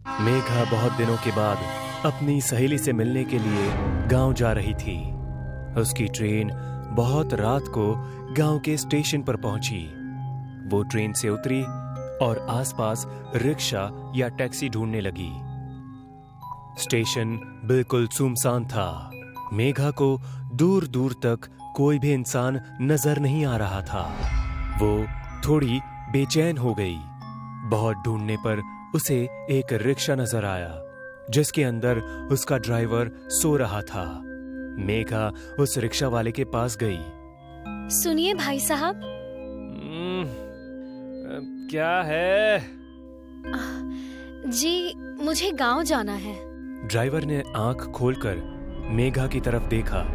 मेघा बहुत दिनों के बाद अपनी सहेली से मिलने के लिए गांव जा रही थी। उसकी ट्रेन बहुत रात को गांव के स्टेशन पर पहुंची। वो ट्रेन से उतरी और आसपास रिक्शा या टैक्सी ढूंढने लगी। स्टेशन बिल्कुल सुनसान था। मेघा को दूर दूर तक कोई भी इंसान नजर नहीं आ रहा था। वो थोड़ी बेचैन हो गई। बहुत ढूंढने पर उसे एक रिक्शा नजर आया जिसके अंदर उसका ड्राइवर सो रहा था। मेघा उस रिक्शा वाले के पास गई। सुनिए भाई साहब। क्या है? जी मुझे गांव जाना है। ड्राइवर ने आंख खोलकर मेघा की तरफ देखा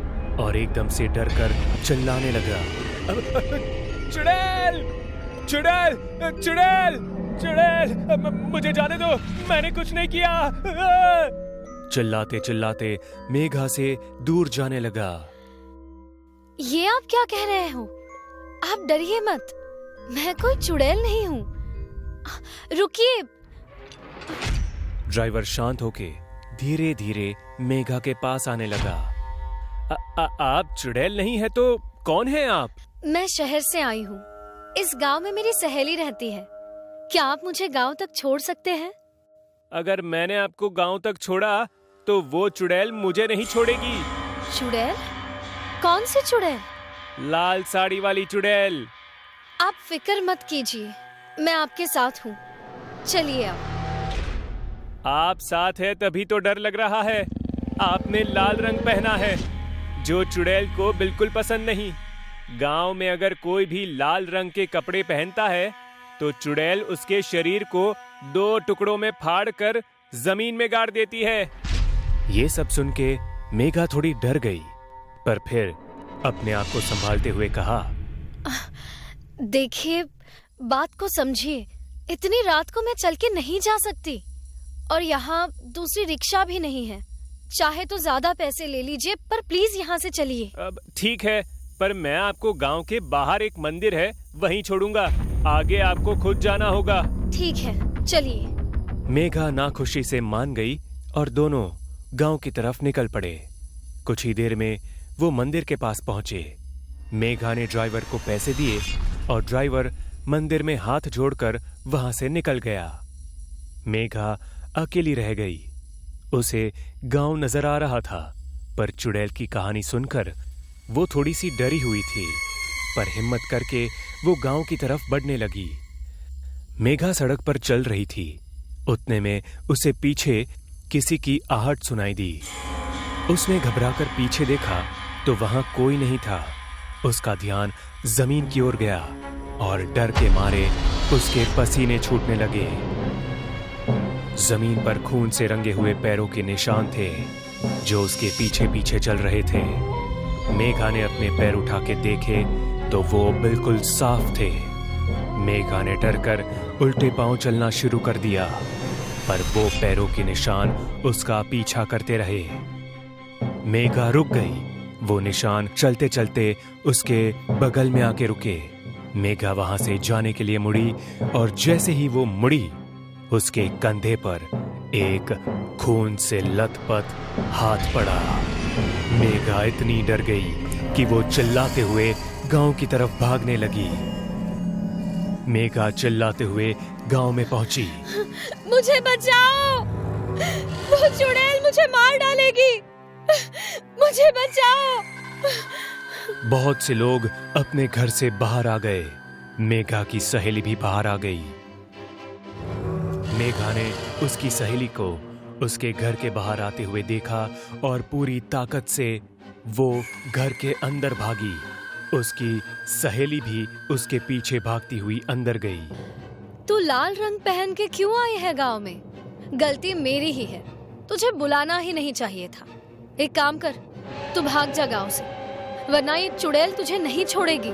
और एकदम से डरकर चिल्लाने लगा। चुड़ैल! चुड़ैल! चुड़ैल! चुड़ैल! मुझे जाने दो, मैंने कुछ नहीं किया। चिल्लाते चिल्लाते मेघा से दूर जाने लगा। ये आप क्या कह रहे हो? आप डरिए मत, मैं कोई चुड़ैल नहीं हूँ। रुकिए। ड्राइवर शांत होके धीरे धीरे मेघा के पास आने लगा। आप चुड़ैल नहीं है तो कौन है आप? मैं शहर से आई हूँ। इस गांव में मेरी सहेली रहती है। क्या आप मुझे गांव तक छोड़ सकते हैं? अगर मैंने आपको गांव तक छोड़ा तो वो चुड़ैल मुझे नहीं छोड़ेगी। चुड़ैल? कौन सी चुड़ैल? लाल साड़ी वाली चुड़ैल। आप फिक्र मत कीजिए, मैं आपके साथ हूँ। चलिए आप साथ है तभी तो डर लग रहा है। आपने लाल रंग पहना है जो चुड़ैल को बिल्कुल पसंद नहीं। गांव में अगर कोई भी लाल रंग के कपड़े पहनता है तो चुड़ैल उसके शरीर को 2 टुकड़ों में फाड़ कर जमीन में गाड़ देती है। ये सब सुन के मेघा थोड़ी डर गई, पर फिर अपने आप को संभालते हुए कहा, देखिए बात को समझिए। इतनी रात को मैं चल के नहीं जा सकती और यहाँ दूसरी रिक्शा भी नहीं है। चाहे तो ज्यादा पैसे ले लीजिए, पर प्लीज यहाँ से चलिए। अब ठीक है, पर मैं आपको गांव के बाहर एक मंदिर है वहीं छोड़ूंगा। आगे आपको खुद जाना होगा। ठीक है, चलिए। मेघा नाखुशी से मान गई और दोनों गांव की तरफ निकल पड़े। कुछ ही देर में वो मंदिर के पास पहुंचे। मेघा ने ड्राइवर को पैसे दिए और ड्राइवर मंदिर में हाथ जोड़कर वहां से निकल गया। मेघा अकेली रह गई। उसे गांव नजर आ रहा था, पर चुड़ैल की कहानी सुनकर वो थोड़ी सी डरी हुई थी, पर हिम्मत करके वो गांव की तरफ बढ़ने लगी। मेघा सड़क पर चल रही थी। उतने में उसे पीछे किसी की आहट सुनाई दी। उसने घबराकर पीछे देखा तो वहां कोई नहीं था। उसका ध्यान जमीन की ओर गया और डर के मारे उसके पसीने छूटने लगे। जमीन पर खून से रंगे हुए पैरों के निशान थे जो उसके पीछे पीछे चल रहे थे। मेघा ने अपने पैर उठा के देखे तो वो बिल्कुल साफ थे। मेघा ने डरकर उल्टे पांव चलना शुरू कर दिया, पर वो पैरों के निशान उसका पीछा करते रहे। मेघा रुक गई। वो निशान चलते चलते उसके बगल में आके रुके। मेघा वहां से जाने के लिए मुड़ी और जैसे ही वो मुड़ी, उसके कंधे पर एक खून से लथपथ हाथ पड़ा। मेघा इतनी डर गई कि वो चिल्लाते हुए गांव की तरफ भागने लगी। मेघा चिल्लाते हुए गांव में पहुंची। मुझे बचाओ, वो चुड़ैल मुझे मार डालेगी। मुझे बचाओ। बहुत से लोग अपने घर से बाहर आ गए। मेघा की सहेली भी बाहर आ गई। मेघा ने उसकी सहेली को उसके घर के बाहर आते हुए देखा और पूरी ताकत से वो घर के अंदर भागी। उसकी सहेली भी उसके पीछे भागती हुई अंदर गई। तू लाल रंग पहन के क्यों आई है गांव में? गलती मेरी ही है, तुझे बुलाना ही नहीं चाहिए था। एक काम कर, तू भाग जा गांव से, वरना ये चुड़ैल तुझे नहीं छोड़ेगी।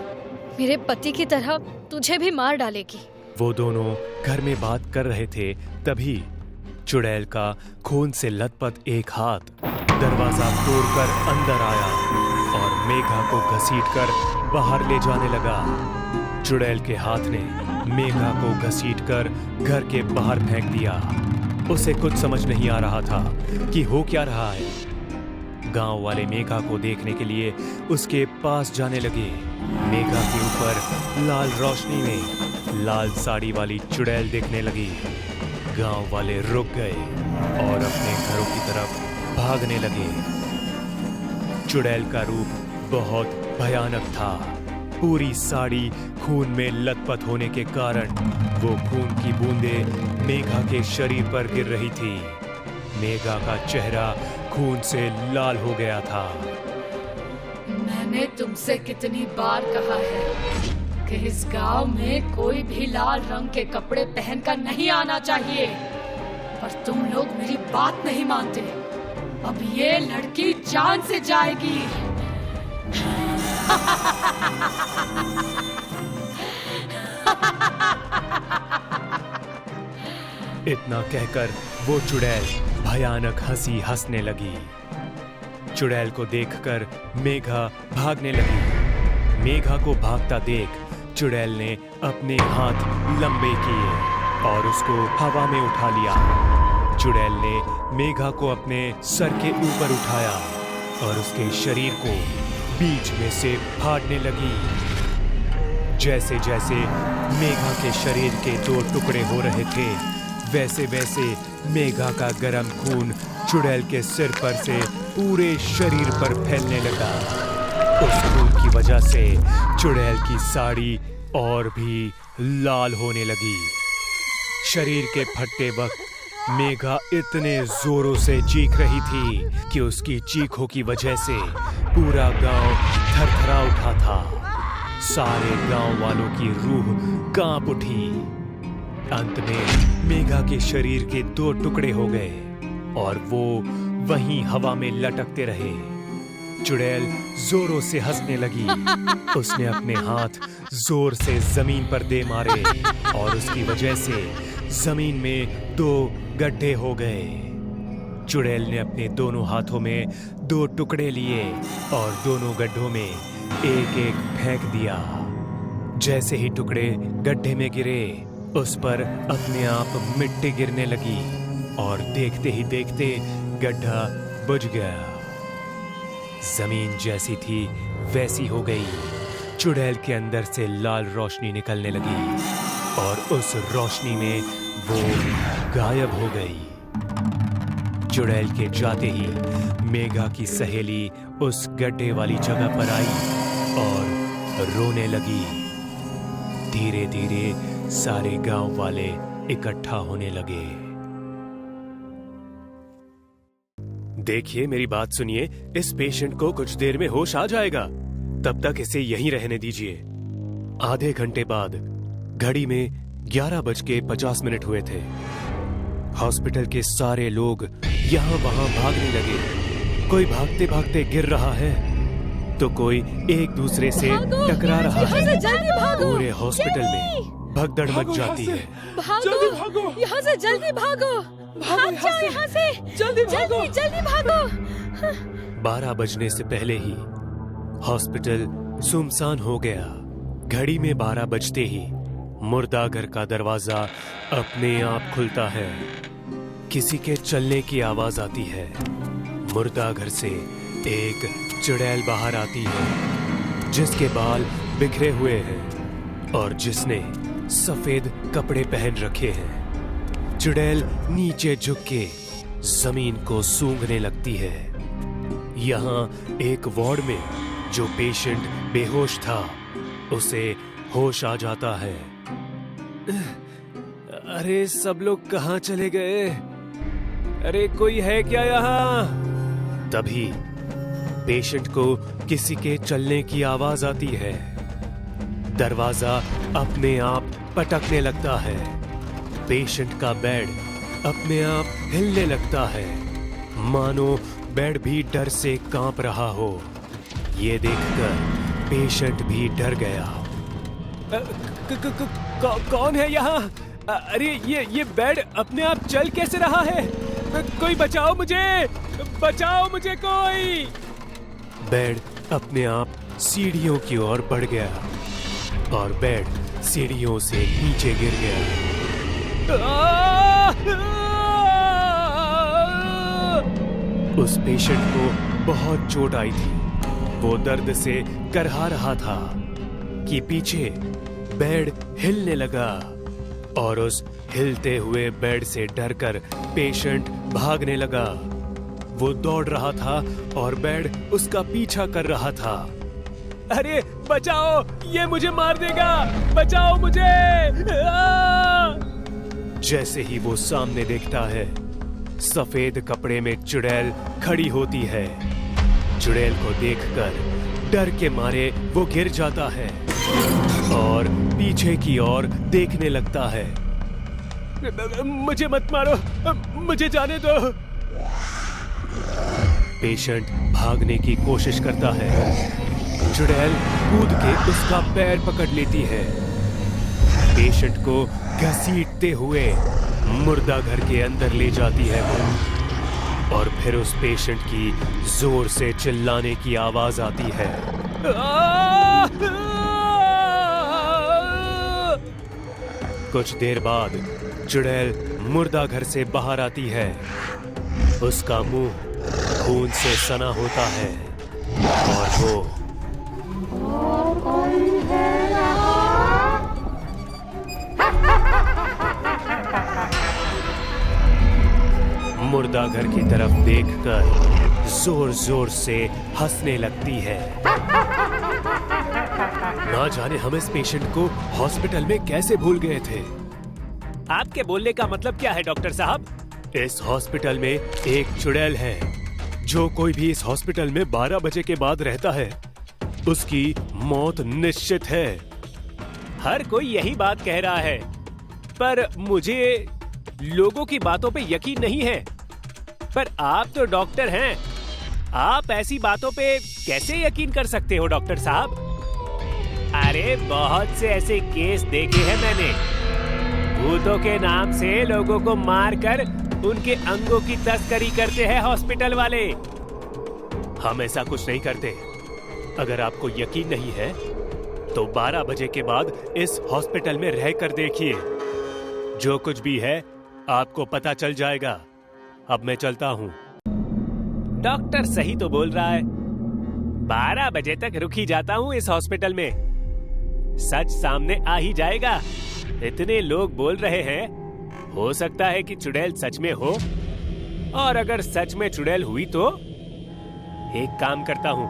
मेरे पति की तरह तुझे भी मार डालेगी। वो दोनों घर में बात कर रहे थे, तभी चुड़ैल का खून से लथपथ एक हाथ दरवाजा तोड़कर अंदर आया और मेघा को घसीटकर बाहर ले जाने लगा। चुड़ैल के हाथ ने मेघा को घसीटकर घर के बाहर फेंक दिया। उसे कुछ समझ नहीं आ रहा था कि हो क्या रहा है। गांव वाले मेघा को देखने के लिए उसके पास जाने लगे। मेघा के ऊपर लाल रोशनी में लाल साड़ी वाली चुड़ैल देखने लगी। गांव वाले रुक गए और अपने घरों की तरफ भागने लगे। चुड़ैल का रूप बहुत भयानक था। पूरी साड़ी खून में लथपथ होने के कारण वो खून की बूंदें मेघा के शरीर पर गिर रही थी। मेघा का चेहरा खून से लाल हो गया था। मैंने तुमसे कितनी बार कहा है कि इस गांव में कोई भी लाल रंग के कपड़े पहनकर नहीं आना चाहिए, पर तुम लोग मेरी बात नहीं मानते। अब ये लड़की जान से जाएगी। इतना कहकर वो चुड़ैल भयानक हंसी हंसने लगी। चुड़ैल को देखकर मेघा भागने लगी। मेघा को भागता देख चुड़ैल ने अपने हाथ लंबे किए और उसको हवा में उठा लिया। चुड़ैल ने मेघा को अपने सर के ऊपर उठाया और उसके शरीर को बीच में से फाड़ने लगी। जैसे जैसे मेघा के शरीर के दो टुकड़े हो रहे थे, वैसे वैसे मेघा का गर्म खून चुड़ैल के सिर पर से पूरे शरीर पर फैलने लगा। उस खून की वजह से चुड़ैल की साड़ी और भी लाल होने लगी। शरीर के फटते वक्त मेघा इतने जोरों से चीख रही थी कि उसकी चीखों की वजह से पूरा गांव थरथरा उठा था। सारे गांव वालों की रूह कांप उठी। अंत में मेघा के शरीर के दो टुकड़े हो गए और वो वहीं हवा में लटकते रहे। चुड़ैल जोरों से हंसने लगी। उसने अपने हाथ जोर से जमीन पर दे मारे और उसकी वजह से जमीन में दो गड्ढे हो गए। चुड़ैल ने अपने दोनों हाथों में दो टुकड़े लिए और दोनों गड्ढों में एक एक फेंक दिया। जैसे ही टुकड़े गड्ढे में गिरे, उस पर अपने आप मिट्टी गिरने लगी और देखते ही देखते गड्ढा बुझ गया। जमीन जैसी थी वैसी हो गई। चुड़ैल के अंदर से लाल रोशनी निकलने लगी और उस रोशनी में वो गायब हो गई। चुड़ैल के जाते ही मेघा की सहेली उस गड्ढे वाली जगह पर आई और रोने लगी। धीरे धीरे सारे गांव वाले इकट्ठा होने लगे। देखिए, मेरी बात सुनिए। इस पेशेंट को कुछ देर में होश आ जाएगा, तब तक इसे यहीं रहने दीजिए। आधे घंटे बाद घड़ी में 11:50 हुए थे। हॉस्पिटल के सारे लोग यहाँ वहाँ भागने लगे। कोई भागते भागते गिर रहा है तो कोई एक दूसरे से टकरा रहा है। पूरे हॉस्पिटल में भगदड़ मच जाती है। भागो, यहाँ से जल्दी भागो, भाग जाओ यहाँ से, जल्दी भागो। 12 बजने से पहले ही हॉस्पिटल सुनसान हो गया। घड़ी में 12 बजते ही मुर्दाघर का दरवाजा अपने आप खुलता है। किसी के चलने की आवाज आती है। मुर्दाघर से एक चुड़ैल बाहर आती है, जिसके बाल बिखरे हुए हैं और जिसने सफेद कपड़े पहन रखे हैं। चुड़ैल नीचे झुक के जमीन को सूंघने लगती है। यहाँ एक वार्ड में जो पेशेंट बेहोश था, उसे होश आ जाता है। अरे सब लोग कहाँ चले गए? अरे कोई है क्या यहाँ? तभी पेशेंट को किसी के चलने की आवाज आती है। दरवाजा अपने आप पटकने लगता है। पेशेंट का बेड अपने आप हिलने लगता है, मानो बेड भी डर से कांप रहा हो। ये देखकर पेशेंट भी डर गया। कौन है यहाँ? अरे ये बेड अपने आप चल कैसे रहा है? कोई बचाओ मुझे कोई। बेड अपने आप सीढ़ियों की ओर बढ़ गया और बेड सीढ़ियों से नीचे गिर गया। उस पेशेंट को बहुत चोट आई थी। वो दर्द से करहा रहा था कि पीछे बेड हिलने लगा और उस हिलते हुए बेड से डरकर पेशेंट भागने लगा। वो दौड़ रहा था और बेड उसका पीछा कर रहा था। अरे बचाओ, ये मुझे मार देगा, बचाओ मुझे! जैसे ही वो सामने देखता है, सफेद कपड़े में चुड़ैल खड़ी होती है। चुड़ैल को देखकर डर के मारे वो गिर जाता है और पीछे की ओर देखने लगता है। मुझे मत मारो, मुझे जाने दो। पेशेंट भागने की कोशिश करता है। चुड़ैल कूद के उसका पैर पकड़ लेती है। पेशेंट को घसीटते हुए मुर्दा घर के अंदर ले जाती है वो, और फिर उस पेशेंट की जोर से चिल्लाने की आवाज आती है। कुछ देर बाद चुड़ैल मुर्दा घर से बाहर आती है। उसका मुंह खून से सना होता है और वो मुर्दा घर की तरफ देखकर जोर जोर से हंसने लगती है। ना जाने हम इस पेशेंट को हॉस्पिटल में कैसे भूल गए थे। आपके बोलने का मतलब क्या है डॉक्टर साहब? इस हॉस्पिटल में एक चुड़ैल है। जो कोई भी इस हॉस्पिटल में 12 बजे के बाद रहता है, उसकी मौत निश्चित है। हर कोई यही बात कह रहा है, पर मुझे लोगों की बातों पे यकीन नहीं है। पर आप तो डॉक्टर हैं, आप ऐसी बातों पे कैसे यकीन कर सकते हो डॉक्टर साहब? अरे बहुत से ऐसे केस देखे हैं मैंने। भूतों के नाम से लोगों को मारकर उनके अंगों की तस्करी करते हैं हॉस्पिटल वाले। हम ऐसा कुछ नहीं करते। अगर आपको यकीन नहीं है तो 12 बजे के बाद इस हॉस्पिटल में रहकर देखिए। जो कुछ भी है आपको पता चल जाएगा। अब मैं चलता हूँ। डॉक्टर सही तो बोल रहा है। 12 बजे तक रुक ही जाता हूँ इस हॉस्पिटल में। सच सामने आ ही जाएगा। इतने लोग बोल रहे हैं, हो सकता है कि चुड़ैल सच में हो। और अगर सच में चुड़ैल हुई तो एक काम करता हूँ,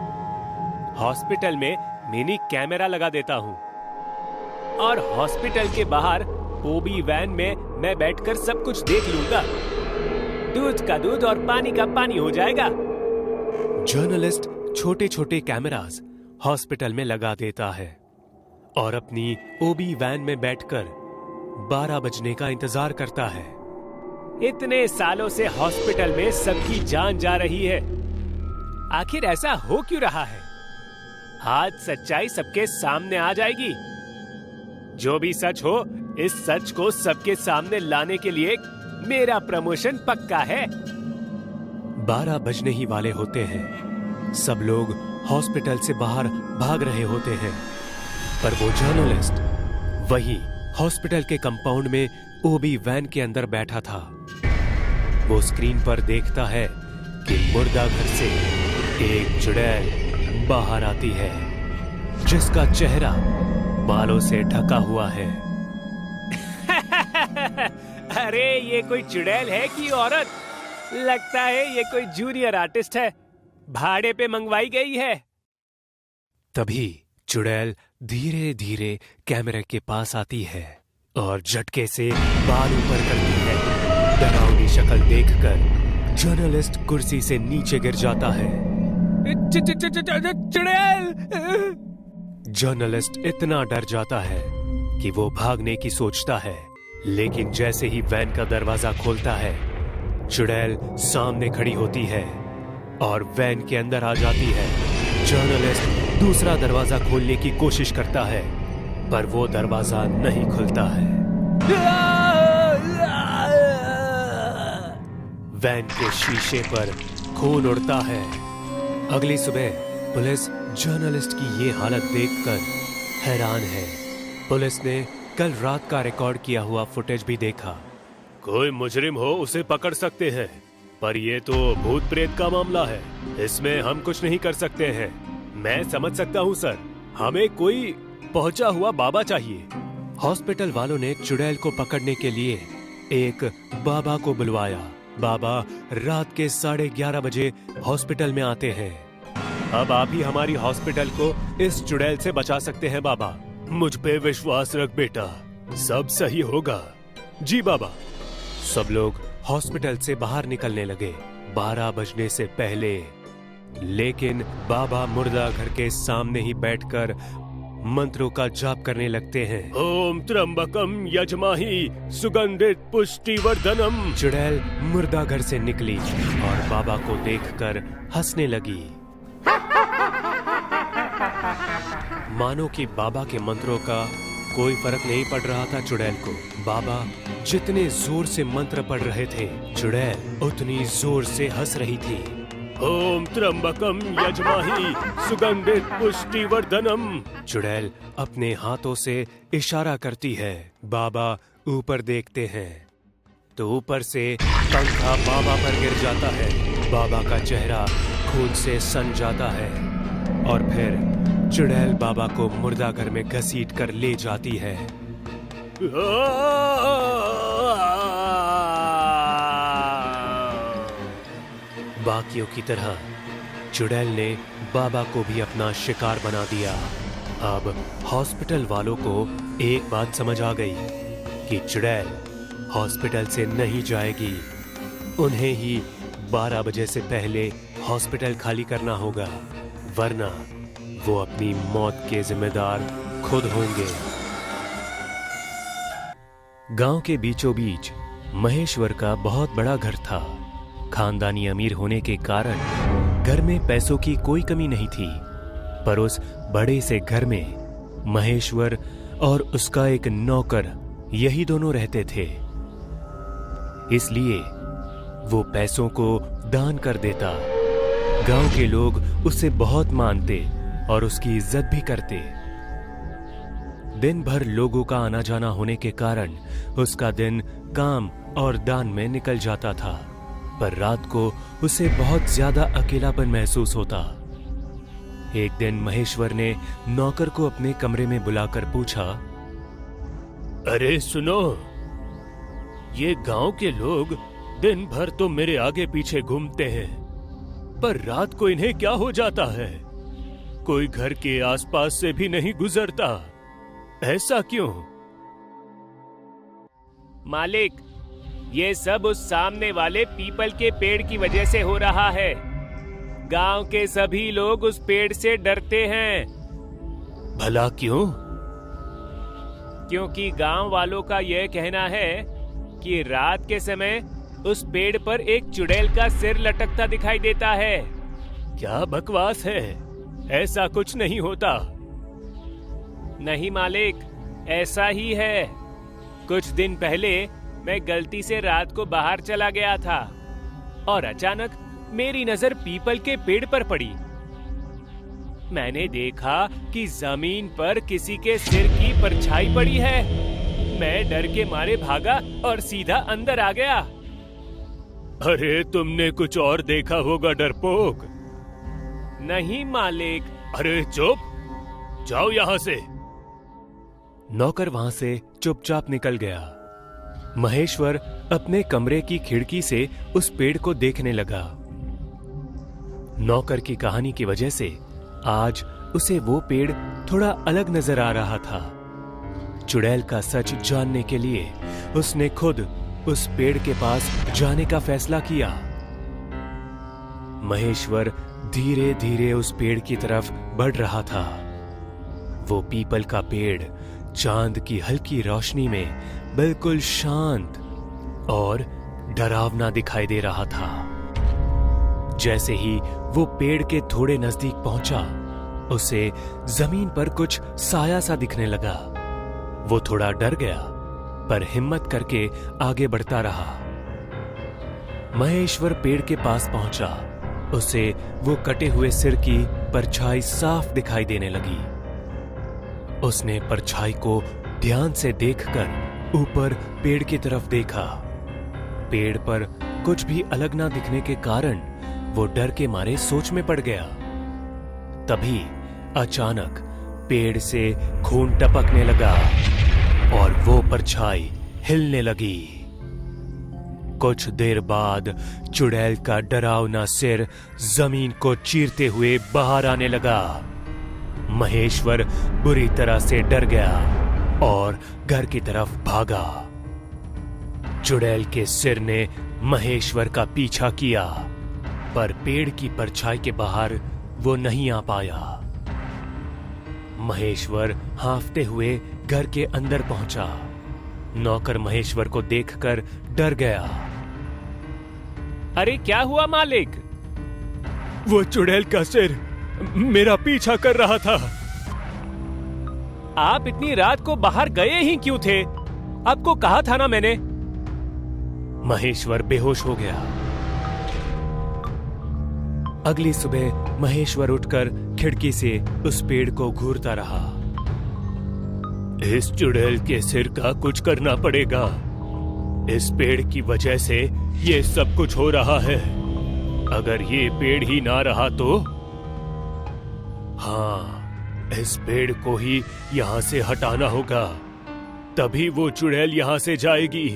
हॉस्पिटल में मिनी कैमरा लगा देता हूँ और हॉस्पिटल के बाहर ओबी वैन में मैं बैठकर सब कुछ देख लूंगा। दूध का दूध और पानी का पानी हो जाएगा। जर्नलिस्ट छोटे छोटे कैमरास हॉस्पिटल में लगा देता है और अपनी ओबी वैन में बैठकर 12 बजने का इंतजार करता है। इतने सालों से हॉस्पिटल में सबकी जान जा रही है। आखिर ऐसा हो क्यों रहा है? आज सच्चाई सबके सामने आ जाएगी। जो भी सच हो, इस सच को सबके सामने लाने के लिए मेरा प्रमोशन पक्का है। 12 बजने ही वाले होते हैं। सब लोग हॉस्पिटल से बाहर भाग रहे होते हैं, पर वो जर्नलिस्ट वही हॉस्पिटल के कंपाउंड में ओबी वैन के अंदर बैठा था। वो स्क्रीन पर देखता है कि मुर्दा घर से एक चुड़ैल बाहर आती है, जिसका चेहरा बालों से ढका हुआ है। अरे ये कोई चुड़ैल है कि औरत? लगता है ये कोई जूनियर आर्टिस्ट है, भाड़े पे मंगवाई गई है। तभी चुड़ैल धीरे धीरे कैमरे के पास आती है और झटके से बाल ऊपर करती है। डरावनी शक्ल देखकर जर्नलिस्ट कुर्सी से नीचे गिर जाता है। चुड़ैल! जर्नलिस्ट इतना डर जाता है कि वो भागने की सोचता है, लेकिन जैसे ही वैन का दरवाजा खोलता है, चुड़ैल सामने खड़ी होती है और वैन के अंदर आ जाती है। जर्नलिस्ट दूसरा दरवाजा खोलने की कोशिश करता है, पर वो दरवाजा नहीं खुलता है। वैन के शीशे पर खून उड़ता है। अगली सुबह पुलिस जर्नलिस्ट की ये हालत देखकर हैरान है। पुलिस ने कल रात का रिकॉर्ड किया हुआ फुटेज भी देखा। कोई मुजरिम हो उसे पकड़ सकते हैं, पर ये तो भूत प्रेत का मामला है, इसमें हम कुछ नहीं कर सकते हैं। मैं समझ सकता हूँ सर, हमें कोई पहुंचा हुआ बाबा चाहिए। हॉस्पिटल वालों ने चुड़ैल को पकड़ने के लिए एक बाबा को बुलवाया। बाबा रात के 11:30 बजे हॉस्पिटल में आते हैं। अब आप ही हमारी हॉस्पिटल को इस चुड़ैल से बचा सकते हैं बाबा। मुझ पे विश्वास रख बेटा, सब सही होगा। जी बाबा। सब लोग हॉस्पिटल से बाहर निकलने लगे 12 बजने से पहले, लेकिन बाबा मुर्दा घर के सामने ही बैठकर मंत्रों का जाप करने लगते हैं। ओम त्र्यंबकम यजमाहि सुगंधित पुष्टिवर्धनम। चुड़ैल मुर्दा घर से निकली और बाबा को देखकर हंसने लगी, मानो कि बाबा के मंत्रों का कोई फर्क नहीं पड़ रहा था चुड़ैल को। बाबा जितने जोर से मंत्र पढ़ रहे थे, चुड़ैल उतनी जोर से हंस रही थी। ओम त्र्यंबकम यजमाहि सुगंधित पुष्टिवर्धनम। चुड़ैल अपने हाथों से इशारा करती है। बाबा ऊपर देखते हैं तो ऊपर से पंखा बाबा पर गिर जाता है। बाबा का चेहरा खून से सन जाता है और फिर चुड़ैल बाबा को मुर्दा घर में घसीट कर ले जाती है। बाकियों की तरह चुड़ैल ने बाबा को भी अपना शिकार बना दिया। अब हॉस्पिटल वालों को एक बात समझ आ गई कि चुड़ैल हॉस्पिटल से नहीं जाएगी। उन्हें ही 12 बजे से पहले हॉस्पिटल खाली करना होगा, वरना वो अपनी मौत के जिम्मेदार खुद होंगे। गांव के बीचों बीच महेश्वर का बहुत बड़ा घर था। खानदानी अमीर होने के कारण घर में पैसों की कोई कमी नहीं थी, पर उस बड़े से घर में महेश्वर और उसका एक नौकर, यही दोनों रहते थे। इसलिए वो पैसों को दान कर देता। गांव के लोग उसे बहुत मानते और उसकी इज्जत भी करते। दिन भर लोगों का आना जाना होने के कारण उसका दिन काम और दान में निकल जाता था, पर रात को उसे बहुत ज्यादा अकेलापन महसूस होता। एक दिन महेश्वर ने नौकर को अपने कमरे में बुलाकर पूछा, अरे सुनो, ये गांव के लोग दिन भर तो मेरे आगे पीछे घूमते हैं, पर रात को इन्हें क्या हो जाता है? कोई घर के आसपास से भी नहीं गुजरता, ऐसा क्यों? मालिक, ये सब उस सामने वाले पीपल के पेड़ की वजह से हो रहा है। गांव के सभी लोग उस पेड़ से डरते हैं। भला क्यों? क्योंकि गांव वालों का यह कहना है कि रात के समय उस पेड़ पर एक चुड़ैल का सिर लटकता दिखाई देता है। क्या बकवास है, ऐसा कुछ नहीं होता। नहीं मालिक, ऐसा ही है। कुछ दिन पहले मैं गलती से रात को बाहर चला गया था और अचानक मेरी नजर पीपल के पेड़ पर पड़ी। मैंने देखा कि जमीन पर किसी के सिर की परछाई पड़ी है। मैं डर के मारे भागा और सीधा अंदर आ गया। अरे तुमने कुछ और देखा होगा डरपोक। नहीं मालिक। अरे चुप, जाओ यहां से। नौकर वहां से चुपचाप निकल गया। महेश्वर अपने कमरे की खिड़की से उस पेड़ को देखने लगा। नौकर की कहानी की वजह से आज उसे वो पेड़ थोड़ा अलग नजर आ रहा था। चुड़ैल का सच जानने के लिए उसने खुद उस पेड़ के पास जाने का फैसला किया। महेश्वर धीरे धीरे उस पेड़ की तरफ बढ़ रहा था। वो पीपल का पेड़ चांद की हल्की रोशनी में बिल्कुल शांत और डरावना दिखाई दे रहा था। जैसे ही वो पेड़ के थोड़े नजदीक पहुंचा, उसे जमीन पर कुछ साया सा दिखने लगा। वो थोड़ा डर गया, पर हिम्मत करके आगे बढ़ता रहा। महेश्वर पेड़ के पास पहुंचा। उसे वो कटे हुए सिर की परछाई साफ दिखाई देने लगी। उसने परछाई को ध्यान से देखकर ऊपर पेड़ की तरफ देखा। पेड़ पर कुछ भी अलग ना दिखने के कारण वो डर के मारे सोच में पड़ गया। तभी अचानक पेड़ से खून टपकने लगा और वो परछाई हिलने लगी। कुछ देर बाद चुड़ैल का डरावना सिर जमीन को चीरते हुए बाहर आने लगा। महेश्वर बुरी तरह से डर गया और घर की तरफ भागा। चुड़ैल के सिर ने महेश्वर का पीछा किया, पर पेड़ की परछाई के बाहर वो नहीं आ पाया। महेश्वर हांफते हुए घर के अंदर पहुंचा। नौकर महेश्वर को देखकर डर गया। अरे क्या हुआ मालिक? वो चुड़ैल का सिर मेरा पीछा कर रहा था। आप इतनी रात को बाहर गए ही क्यों थे? आपको कहा था ना मैंने। महेश्वर बेहोश हो गया। अगली सुबह महेश्वर उठकर खिड़की से उस पेड़ को घूरता रहा। इस चुड़ैल के सिर का कुछ करना पड़ेगा। इस पेड़ की वजह से ये सब कुछ हो रहा है। अगर ये पेड़ ही ना रहा तो? हाँ, इस पेड़ को ही यहां से हटाना होगा, तभी वो चुड़ैल यहां से जाएगी।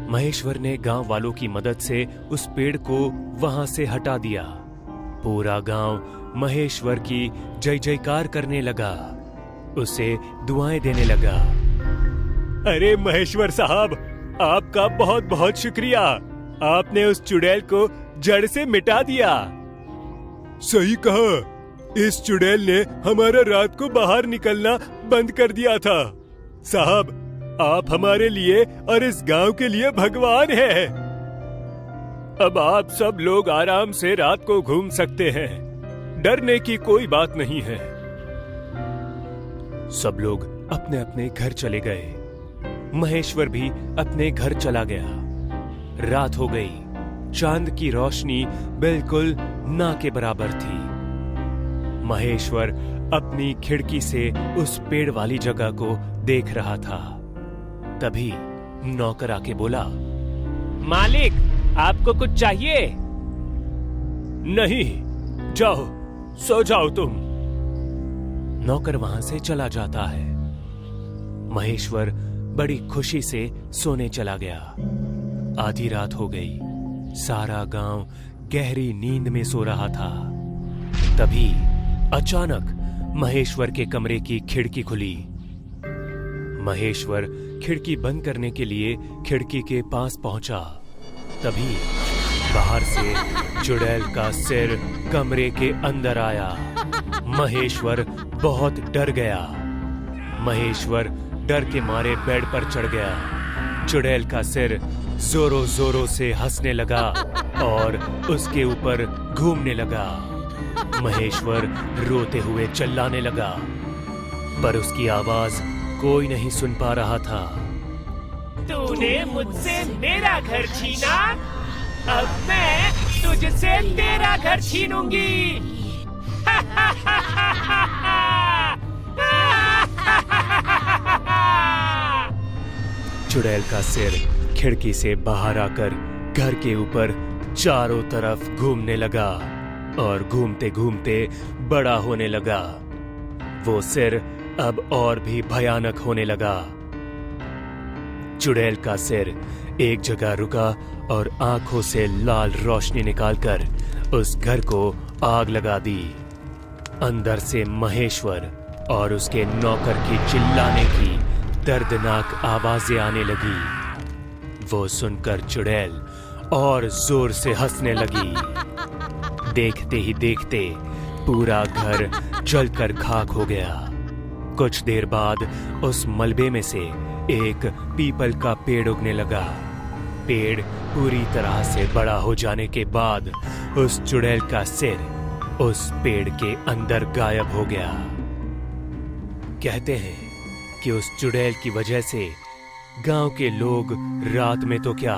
महेश्वर ने गांव वालों की मदद से उस पेड़ को वहां से हटा दिया। पूरा गांव महेश्वर की जय जयकार करने लगा, उसे दुआएं देने लगा। अरे महेश्वर साहब, आपका बहुत बहुत शुक्रिया। आपने उस चुड़ैल को जड़ से मिटा दिया। सही कहा, इस चुड़ैल ने हमारा रात को बाहर निकलना बंद कर दिया था। साहब, आप हमारे लिए और इस गांव के लिए भगवान हैं। अब आप सब लोग आराम से रात को घूम सकते हैं। डरने की कोई बात नहीं है। सब लोग अपने अपने घर चले गए। महेश्वर भी अपने घर चला गया। रात हो गई। चांद की रोशनी बिल्कुल ना के बराबर थी। महेश्वर अपनी खिड़की से उस पेड़ वाली जगह को देख रहा था। तभी नौकर आके बोला, मालिक, आपको कुछ चाहिए? नहीं, जाओ, सो जाओ तुम। नौकर वहां से चला जाता है। महेश्वर बड़ी खुशी से सोने चला गया। आधी रात हो गई। सारा गांव गहरी नींद में सो रहा था। तभी अचानक महेश्वर के कमरे की खिड़की खुली। महेश्वर खिड़की बंद करने के लिए खिड़की के पास पहुंचा। तभी बाहर से चुड़ैल का सिर कमरे के अंदर आया। महेश्वर बहुत डर गया। महेश्वर डर के मारे बेड पर चढ़ गया। चुड़ैल का सिर जोरों जोरों से हंसने लगा और उसके ऊपर घूमने लगा। महेश्वर रोते हुए चिल्लाने लगा, पर उसकी आवाज कोई नहीं सुन पा रहा था। तूने मुझसे मेरा घर छीना, अब मैं तुझसे तेरा घर छीनूंगी। चुड़ैल का सिर खिड़की से बाहर आकर घर के ऊपर चारों तरफ घूमने लगा और घूमते घूमते बड़ा होने लगा। वो सिर अब और भी भयानक होने लगा। चुड़ैल का सिर एक जगह रुका और आंखों से लाल रोशनी निकालकर उस घर को आग लगा दी। अंदर से महेश्वर और उसके नौकर की चिल्लाने की दर्दनाक आवाजें आने लगी। वो सुनकर चुड़ैल और जोर से हंसने लगी। देखते ही देखते पूरा घर जलकर खाक हो गया। कुछ देर बाद उस मलबे में से एक पीपल का पेड़ उगने लगा। पेड़ पूरी तरह से बड़ा हो जाने के बाद उस चुड़ैल का सिर उस पेड़ के अंदर गायब हो गया। कहते हैं कि उस चुड़ैल की वजह से गांव के लोग रात में तो क्या,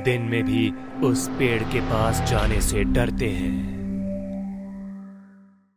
दिन में भी उस पेड़ के पास जाने से डरते हैं।